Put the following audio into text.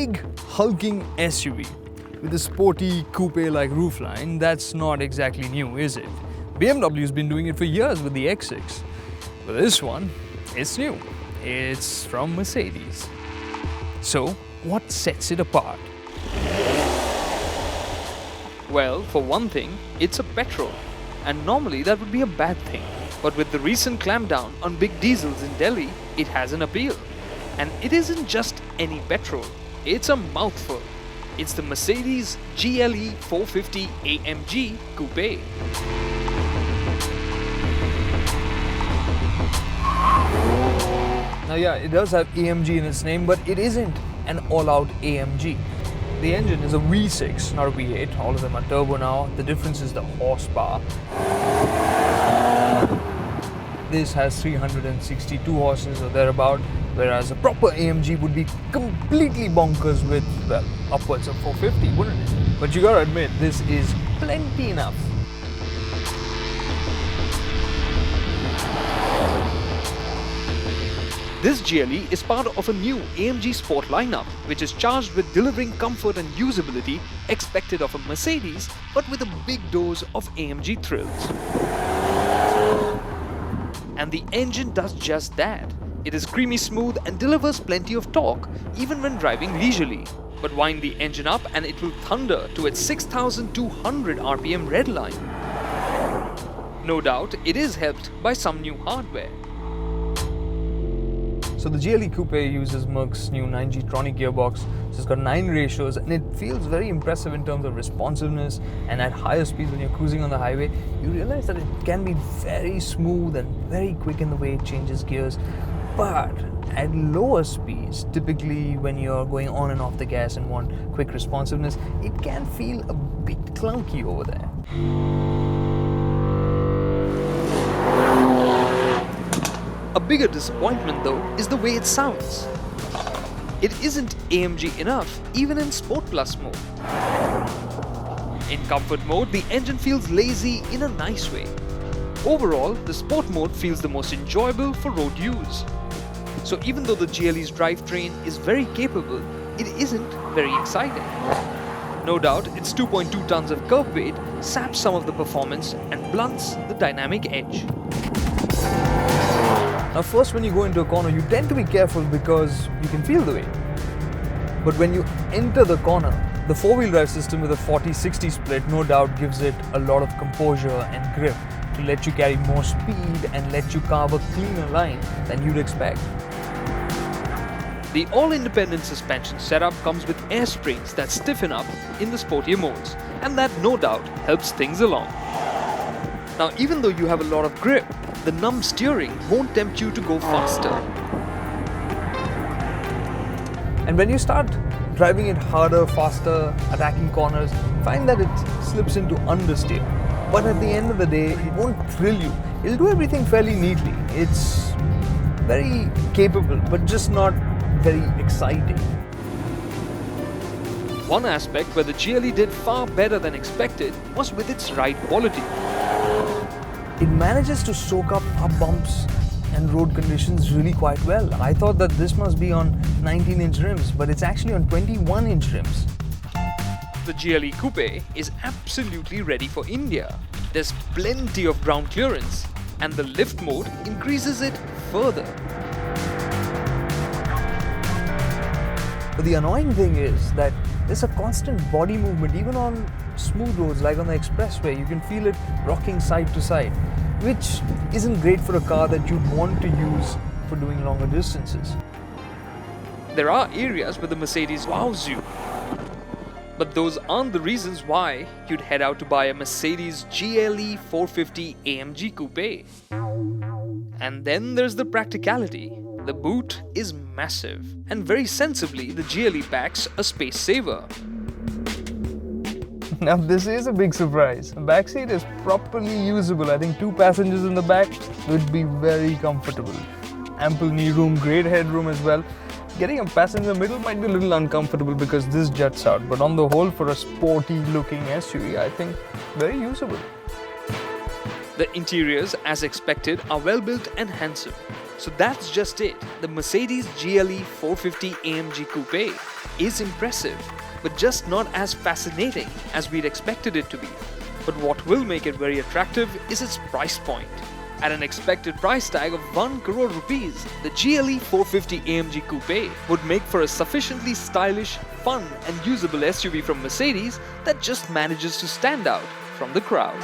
big, hulking SUV with a sporty coupe-like roofline, that's not exactly new, is it? BMW's been doing it for years with the X6. But this one, it's new. It's from Mercedes. So, what sets it apart? Well, for one thing, it's a petrol. And normally that would be a bad thing. But with the recent clampdown on big diesels in Delhi, it has an appeal. And it isn't just any petrol, it's a mouthful. It's the Mercedes GLE 450 AMG Coupé. Now yeah, it does have AMG in its name, but it isn't an all-out AMG. The engine is a V6, not a V8. All of them are turbo now. The difference is the horsepower. This has 362 horses or thereabout, whereas a proper AMG would be completely bonkers with, well, upwards of 450, wouldn't it? But you gotta admit, this is plenty enough. This GLE is part of a new AMG Sport lineup, which is charged with delivering comfort and usability expected of a Mercedes, but with a big dose of AMG thrills. And the engine does just that. It is creamy smooth and delivers plenty of torque, even when driving leisurely. But wind the engine up and it will thunder to its 6,200 RPM red line. No doubt, it is helped by some new hardware. So the GLE Coupé uses Merc's new 9G Tronic gearbox. So it's got 9 ratios and it feels very impressive in terms of responsiveness, and at higher speeds when you're cruising on the highway, you realize that it can be very smooth and very quick in the way it changes gears. But at lower speeds, typically when you're going on and off the gas and want quick responsiveness, it can feel a bit clunky over there. A bigger disappointment though is the way it sounds. It isn't AMG enough even in Sport Plus mode. In Comfort mode, the engine feels lazy in a nice way. Overall, the Sport mode feels the most enjoyable for road use. So even though the GLE's drivetrain is very capable, it isn't very exciting. No doubt, its 2.2 tons of curb weight saps some of the performance and blunts the dynamic edge. Now first, when you go into a corner, you tend to be careful because you can feel the weight. But when you enter the corner, the four-wheel drive system with a 40-60 split no doubt gives it a lot of composure and grip to let you carry more speed and let you carve a cleaner line than you'd expect. The all-independent suspension setup comes with air springs that stiffen up in the sportier modes, and that no doubt helps things along. Now even though you have a lot of grip, the numb steering won't tempt you to go faster. And when you start driving it harder, faster, attacking corners, find that it slips into understeer. But at the end of the day, it won't thrill you. It'll do everything fairly neatly. It's very capable, but just not very exciting. One aspect where the GLE did far better than expected was with its ride quality. It manages to soak up bumps and road conditions really quite well. I thought that this must be on 19-inch rims, but it's actually on 21-inch rims. The GLE Coupé is absolutely ready for India. There's plenty of ground clearance, and the lift mode increases it further. But the annoying thing is that there's a constant body movement even on smooth roads like on the expressway. You can feel it rocking side to side, which isn't great for a car that you'd want to use for doing longer distances. There are areas where the Mercedes wows you, but those aren't the reasons why you'd head out to buy a Mercedes GLE 450 AMG Coupé. And then there's the practicality. The boot is massive, and very sensibly the GLE packs a space saver. Now this is a big surprise. The back seat is properly usable. I think 2 passengers in the back would be very comfortable. Ample knee room, great headroom as well. Getting a passenger middle might be a little uncomfortable because this juts out, but on the whole, for a sporty looking SUV, I think very usable. The interiors, as expected, are well built and handsome. So that's just it. The Mercedes GLE 450 AMG Coupe is impressive, but just not as fascinating as we'd expected it to be. But what will make it very attractive is its price point. At an expected price tag of 1 crore rupees, the GLE 450 AMG Coupe would make for a sufficiently stylish, fun and usable SUV from Mercedes that just manages to stand out from the crowd.